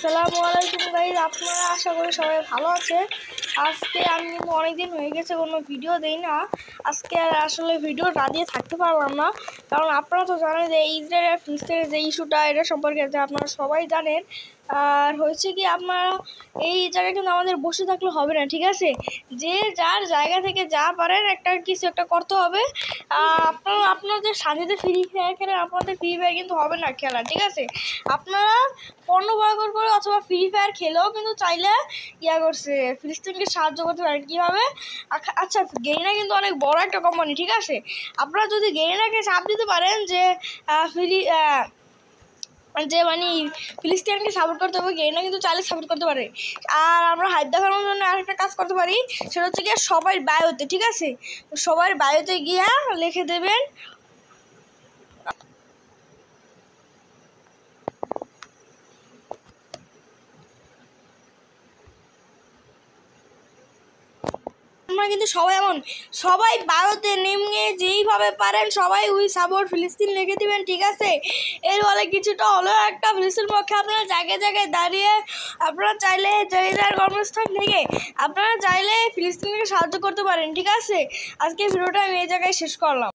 আসসালামু আলাইকুম গাইস, আপনারা আশা করি সবাই ভালো আছে। আজকে আমি কিন্তু অনেকদিন হয়ে গেছে কোনো ভিডিও দেই না। আজকে আসলে ভিডিও না দিয়ে থাকতে পারলাম না, কারণ আপনারা তো জানেন যে ইসরায়েল আর ফিলিস্তিনের যে ইস্যুটা, এটা সম্পর্কে যে আপনারা সবাই জানেন। আর হয়েছে কি, আপনারা এই জায়গায় কিন্তু আমাদের বসে থাকলে হবে না, ঠিক আছে? যে যার জায়গা থেকে যা পারেন কিছু একটা করতে হবে। আপনাদের শান্তিতে ফ্রি ফায়ার খেলেন, আপনাদের ফ্রি ফায়ার কিন্তু হবে না খেলা, ঠিক আছে? আপনারা পণ্য ব্যবহার করে অথবা ফ্রি ফায়ার খেলেও কিন্তু চাইলে করছে ফিলিস্তিনকে সাহায্য করতে পারেন। কীভাবে? আচ্ছা, গেরিনা কিন্তু অনেক বড় একটা কোম্পানি, ঠিক আছে? আপনারা যদি গেরিনাকে চাপ দিতে পারেন যে মানে ফিলিস্তিনকে সাপোর্ট করতে হবে, গেরিনা কিন্তু চাইলে সাপোর্ট করতে পারে। আর আমরা হাইপ দেখানোর জন্য আরেকটা কাজ করতে পারি, সেটা হচ্ছে গিয়ে সবার বায়োতে, ঠিক আছে? সবার বায়োতে গিয়ে লিখে দেবেন কিন্তু সবাই বায়োতে নেমে যেইভাবে পারেন সবাই উই সাপোর্ট ফিলিস্তিন লিখে দিবেন, ঠিক আছে? এর ফলে কিছুটা হলেও একটা ফিলিস্তিন পক্ষে আপনারা জায়গায় জায়গায় দাঁড়িয়ে আপনারা চাইলে জায়গার কর্মস্থান থেকে আপনারা চাইলে ফিলিস্তিনকে সাহায্য করতে পারেন, ঠিক আছে? আজকে ভিডিওটা আমি এই জায়গায় শেষ করলাম।